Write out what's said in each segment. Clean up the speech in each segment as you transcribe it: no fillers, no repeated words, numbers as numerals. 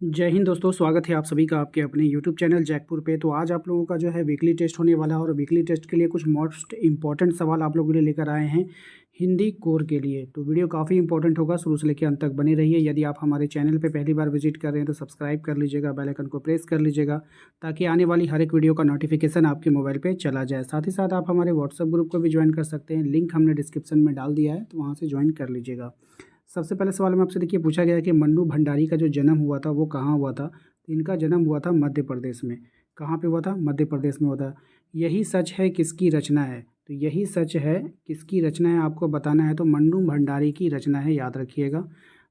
जय हिंद दोस्तों, स्वागत है आप सभी का आपके अपने यूट्यूब चैनल जैकपुर पे। तो आज आप लोगों का जो है वीकली टेस्ट होने वाला है और वीकली टेस्ट के लिए कुछ मोस्ट इंपॉर्टेंट सवाल आप लोगों के लिए लेकर आए हैं हिंदी कोर के लिए। तो वीडियो काफ़ी इंपॉर्टेंट होगा, शुरू से लेकर अंत तक बने रहिए। यदि आप हमारे चैनल पे पहली बार विजिट कर रहे हैं तो सब्सक्राइब कर लीजिएगा, बेल आइकन को प्रेस कर लीजिएगा ताकि आने वाली हर एक वीडियो का नोटिफिकेशन आपके मोबाइल पर चला जाए। साथ ही साथ आप हमारे व्हाट्सएप ग्रुप को भी ज्वाइन कर सकते हैं, लिंक हमने डिस्क्रिप्शन में डाल दिया है, तो वहाँ से ज्वाइन कर लीजिएगा। सबसे पहले सवाल में आपसे देखिए पूछा गया है कि मन्नू भंडारी का जो जन्म हुआ था वो कहाँ हुआ था। तो इनका जन्म हुआ था मध्य प्रदेश में। कहाँ पे हुआ था? मध्य प्रदेश में हुआ था। यही सच है किसकी रचना है? तो यही सच है किसकी रचना है आपको बताना है, तो मन्नू भंडारी की रचना है, याद रखिएगा।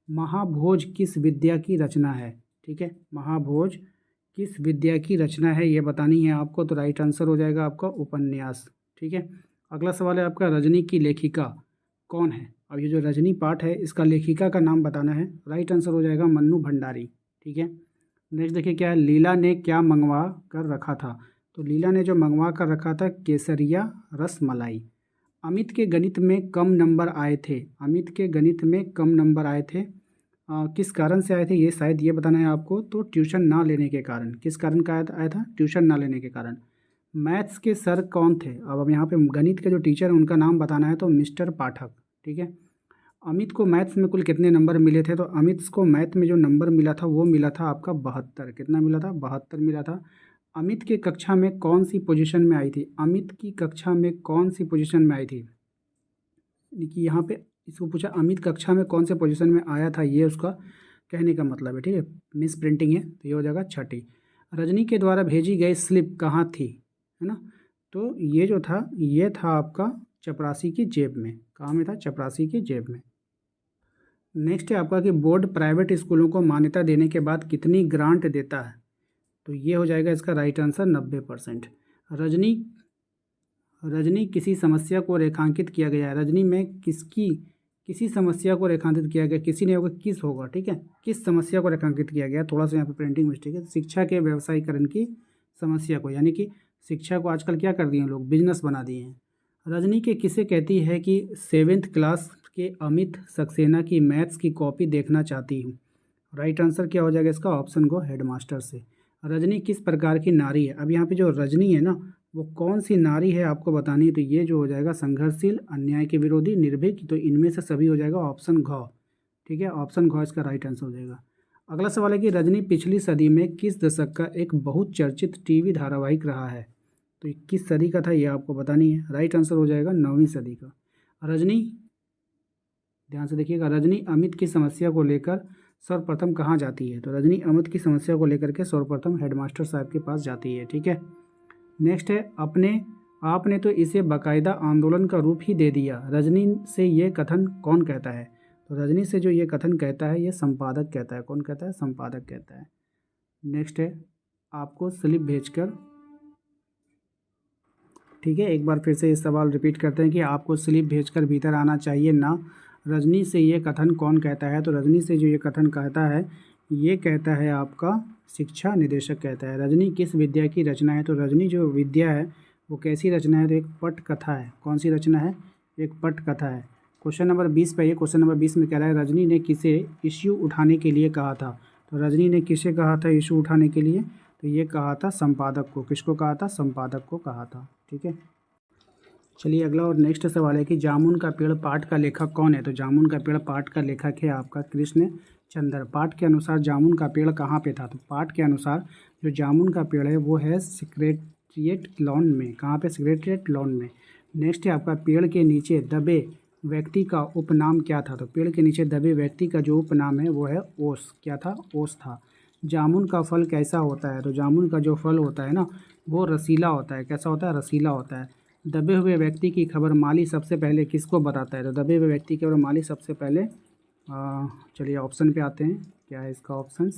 महाभोज किस विद्या की रचना है? ठीक है, महाभोज किस विद्या की रचना है ये बतानी है आपको। तो राइट आंसर हो जाएगा आपका उपन्यास। ठीक है, अगला सवाल है आपका, रजनी की लेखिका कौन है? अब ये जो रजनी पाठ है इसका लेखिका का नाम बताना है। राइट आंसर हो जाएगा मन्नू भंडारी। ठीक है, नेक्स्ट देखिए क्या है, लीला ने क्या मंगवा कर रखा था? तो लीला ने जो मंगवा कर रखा था केसरिया रस मलाई। अमित के गणित में कम नंबर आए थे। अमित के गणित में कम नंबर आए थे, किस कारण से आए थे ये शायद ये बताना है आपको। तो ट्यूशन ना लेने के कारण। किस कारण का आया था? ट्यूशन ना लेने के कारण। मैथ्स के सर कौन थे? अब यहाँ पे गणित के जो टीचर हैं उनका नाम बताना है, तो मिस्टर पाठक। ठीक है, अमित को मैथ्स में कुल कितने नंबर मिले थे? तो अमित को मैथ में जो नंबर मिला था वो मिला था आपका 72। कितना मिला था? 72 मिला था। अमित की कक्षा में कौन सी पोजीशन में आई थी? अमित की कक्षा में कौन सी पोजीशन में आई थी? देखिए यहाँ पे इसको पूछा अमित कक्षा में कौन से पोजीशन में आया था, ये उसका कहने का मतलब है। ठीक है, मिस प्रिंटिंग है तो ये हो जाएगा छठी। रजनी के द्वारा भेजी गई स्लिप कहाँ थी, है ना? तो ये जो था ये था आपका चपरासी की जेब में। कहाँ में था? चपरासी की जेब में। नेक्स्ट है आपका कि बोर्ड प्राइवेट स्कूलों को मान्यता देने के बाद कितनी ग्रांट देता है? तो ये हो जाएगा इसका राइट आंसर 90%। रजनी रजनी किसी समस्या को रेखांकित किया गया है। रजनी में किसी समस्या को रेखांकित किया गया, किसी ने होगा किस होगा। ठीक है, किस समस्या को रेखांकित किया गया, थोड़ा सा यहाँ पे प्रिंटिंग मिस्टेक है। शिक्षा के व्यवसायीकरण की समस्या को, यानी कि शिक्षा को आजकल क्या कर दिए हैं लोग, बिजनेस बना दिए हैं। रजनी के किसे कहती है कि 7th क्लास के अमित सक्सेना की मैथ्स की कॉपी देखना चाहती हूँ? राइट आंसर क्या हो जाएगा इसका? ऑप्शन गो, हेडमास्टर से। रजनी किस प्रकार की नारी है? अब यहाँ पे जो रजनी है ना वो कौन सी नारी है आपको बतानी है। तो ये जो हो जाएगा संघर्षशील, अन्याय के विरोधी, निर्भीक। तो इनमें से सभी हो जाएगा ऑप्शन घ। ठीक है, ऑप्शन घ इसका राइट आंसर हो जाएगा। अगला सवाल है कि रजनी पिछली सदी में किस दशक का एक बहुत चर्चित टीवी धारावाहिक रहा है? तो ये किस सदी का था ये आपको बतानी है। राइट आंसर हो जाएगा 9वीं सदी का। रजनी, ध्यान से देखिएगा, रजनी अमित की समस्या को लेकर सर्वप्रथम कहाँ जाती है? तो रजनी अमित की समस्या को लेकर के सर्वप्रथम हेडमास्टर साहब के पास जाती है। ठीक है, नेक्स्ट है आपने तो इसे बाकायदा आंदोलन का रूप ही दे दिया, रजनी से ये कथन कौन कहता है? तो रजनी से जो ये कथन कहता है ये संपादक कहता है। कौन कहता है? संपादक कहता है। नेक्स्ट है आपको स्लिप भेजकर, ठीक है, एक बार फिर से इस सवाल रिपीट करते हैं कि आपको स्लिप भेजकर भीतर आना चाहिए ना। रजनी से ये कथन कौन कहता है? तो रजनी से जो ये कथन कहता है ये कहता है आपका शिक्षा निदेशक कहता है। रजनी किस विद्या की रचना है? तो रजनी जो विद्या है वो कैसी रचना है? तो एक पट कथा है। कौन सी रचना है? एक पट कथा है। क्वेश्चन नंबर 20 पे, ये क्वेश्चन नंबर 20 में कह रहा है रजनी ने किसे इश्यू उठाने के लिए कहा था? तो रजनी ने किसे कहा था इश्यू उठाने के लिए? तो ये कहा था संपादक को। किसको कहा था? संपादक को कहा था। ठीक है, चलिए अगला और नेक्स्ट सवाल है कि जामुन का पेड़ पाठ का लेखक कौन है? तो जामुन का पेड़ पाठ का लेखक है आपका कृष्ण चंद्र। पाठ के अनुसार जामुन का पेड़ कहाँ पे था? तो पाठ के अनुसार जो जामुन का पेड़ है वो है सेक्रेटरिएट लॉन में। कहाँ पे? सेक्रेटरिएट लॉन में। नेक्स्ट है आपका पेड़ के नीचे दबे व्यक्ति का उपनाम क्या था? तो पेड़ के नीचे दबे व्यक्ति का जो उपनाम है वो है ओस। क्या था? ओस था। जामुन का फल कैसा होता है? तो जामुन का जो फल होता है ना वो रसीला होता है। कैसा होता है? रसीला होता है। दबे हुए व्यक्ति की खबर माली सबसे पहले किसको बताता है? तो दबे हुए व्यक्ति की खबर माली सबसे पहले, चलिए ऑप्शन पे आते हैं, क्या है इसका ऑप्शन?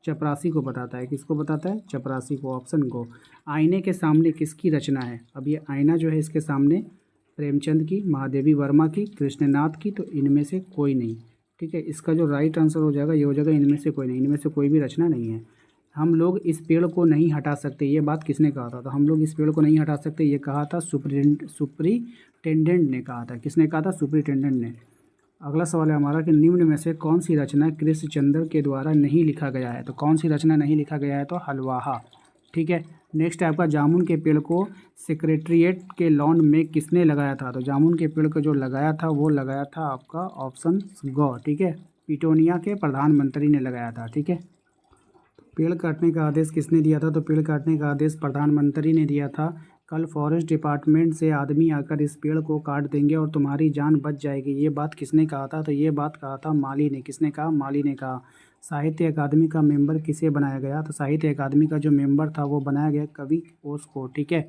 चपरासी को बताता है। किसको बताता है? चपरासी को। ऑप्शन को। आईने के सामने किसकी रचना है? अब ये आईना जो है इसके सामने प्रेमचंद की, महादेवी वर्मा की, कृष्णनाथ की। तो इनमें से कोई नहीं। ठीक है, इसका जो राइट आंसर हो जाएगा ये हो जाएगा इनमें से कोई नहीं। इनमें से कोई भी रचना नहीं है। हम लोग इस पेड़ को नहीं हटा सकते, ये बात किसने कहा था? तो हम लोग इस पेड़ को नहीं हटा सकते ये कहा था सुपरिटेंडेंट ने कहा था। किसने कहा था? सुपरिटेंडेंट ने। अगला सवाल है हमारा कि निम्न में से कौन सी रचना कृष्णचंद्र के द्वारा नहीं लिखा गया है। तो कौन सी रचना नहीं लिखा गया है, तो हलवाहा। ठीक है। नेक्स्ट है आपका जामुन के पेड़ को सेक्रेटेरिएट के लॉन में किसने लगाया था। तो जामुन के पेड़ को जो लगाया था वो लगाया था आपका ऑप्शन ग। ठीक है, पिटोनिया के प्रधानमंत्री ने लगाया था। ठीक है। पेड़ काटने का आदेश किसने दिया था। तो पेड़ काटने का आदेश प्रधानमंत्री ने दिया था। कल फॉरेस्ट डिपार्टमेंट से आदमी आकर इस पेड़ को काट देंगे और तुम्हारी जान बच जाएगी। ये बात किसने कहा था। तो ये बात कहा था माली ने। किसने कहा, माली ने कहा। साहित्य अकादमी का मेंबर किसे बनाया गया। तो साहित्य अकादमी का जो मेंबर था वो बनाया गया कवि ओश को। ठीक है।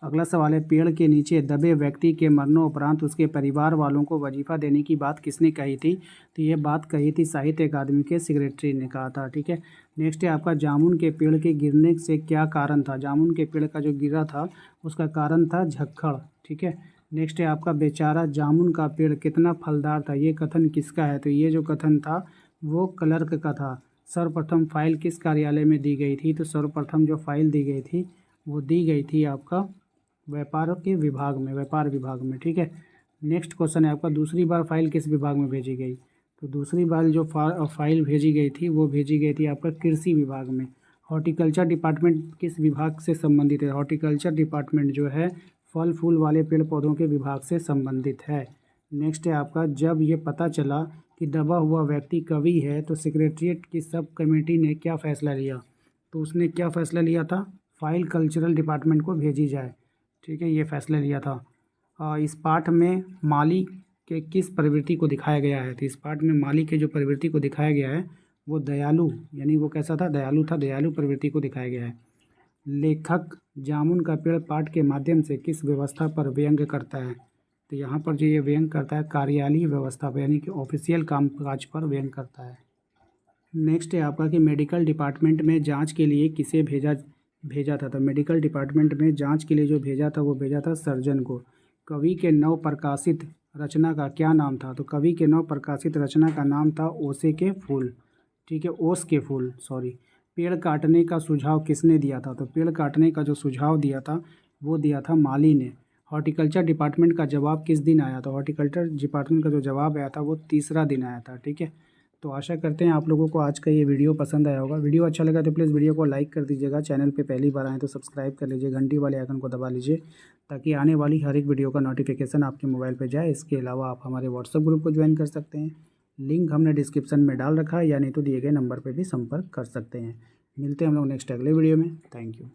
अगला सवाल है पेड़ के नीचे दबे व्यक्ति के मरणोपरांत उसके परिवार वालों को वजीफा देने की बात किसने कही थी। तो ये बात कही थी साहित्य अकादमी के सेक्रेटरी ने कहा था। ठीक है। नेक्स्ट है आपका जामुन के पेड़ के गिरने से क्या कारण था। जामुन के पेड़ का जो गिरा था उसका कारण था झक्खड़। ठीक है। नेक्स्ट है आपका बेचारा जामुन का पेड़ कितना फलदार था। ये कथन किसका है। तो ये जो कथन था वो क्लर्क का था। सर्वप्रथम फाइल किस कार्यालय में दी गई थी। तो सर्वप्रथम जो फाइल दी गई थी वो दी गई थी आपका व्यापार के विभाग में, व्यापार विभाग में। ठीक है। नेक्स्ट क्वेश्चन है आपका दूसरी बार फाइल किस विभाग में भेजी गई। तो दूसरी बार जो फाइल भेजी गई थी वो भेजी गई थी आपका कृषि विभाग में। हॉर्टिकल्चर डिपार्टमेंट किस विभाग से संबंधित है। हॉर्टिकल्चर डिपार्टमेंट जो है फल फूल वाले पेड़ पौधों के विभाग से संबंधित है। नेक्स्ट है आपका जब ये पता चला कि दबा हुआ व्यक्ति कवि है तो सेक्रेटरीट की सब कमेटी ने क्या फ़ैसला लिया। तो उसने क्या फ़ैसला लिया था, फाइल कल्चरल डिपार्टमेंट को भेजी जाए। ठीक है, ये फैसला लिया था। इस पाठ में माली के किस प्रवृत्ति को दिखाया गया है। तो इस पाठ में माली के जो प्रवृत्ति को दिखाया गया है वो दयालु, यानी वो कैसा था, दयालु था, दयालु प्रवृत्ति को दिखाया गया है। लेखक जामुन का पेड़ पाठ के माध्यम से किस व्यवस्था पर व्यंग्य करता है। तो यहाँ पर जो ये व्यंग्य करता है कार्यालयीय व्यवस्था पर, यानी कि ऑफिशियल कामकाज पर व्यंग्य करता है। नेक्स्ट है आपका कि मेडिकल डिपार्टमेंट में जांच के लिए किसे भेजा था। तो मेडिकल डिपार्टमेंट में जांच के लिए जो भेजा था वो भेजा था सर्जन को। कवि के नव प्रकाशित रचना का क्या नाम था। तो कवि के नव प्रकाशित रचना का नाम था ओसे के फूल। ठीक है, ओस के फूल, सॉरी। पेड़ काटने का सुझाव किसने दिया था। तो पेड़ काटने का जो सुझाव दिया था वो दिया था माली ने। हॉर्टिकल्चर डिपार्टमेंट का जवाब किस दिन आया था। हॉर्टिकल्चर डिपार्टमेंट का जो जवाब आया था वो तीसरा दिन आया था। ठीक है। तो आशा करते हैं आप लोगों को आज का ये वीडियो पसंद आया होगा। वीडियो अच्छा लगा तो प्लीज़ वीडियो को लाइक कर दीजिएगा। चैनल पे पहली बार आएँ तो सब्सक्राइब कर लीजिए, घंटी वाले आइकन को दबा लीजिए ताकि आने वाली हर एक वीडियो का नोटिफिकेशन आपके मोबाइल पे जाए। इसके अलावा आप हमारे व्हाट्सएप ग्रुप को ज्वाइन कर सकते हैं, लिंक हमने डिस्क्रिप्शन में डाल रखा है, या नहीं तो दिए गए नंबर पर भी संपर्क कर सकते हैं। मिलते हैं हम लोग नेक्स्ट अगले वीडियो में। Thank you.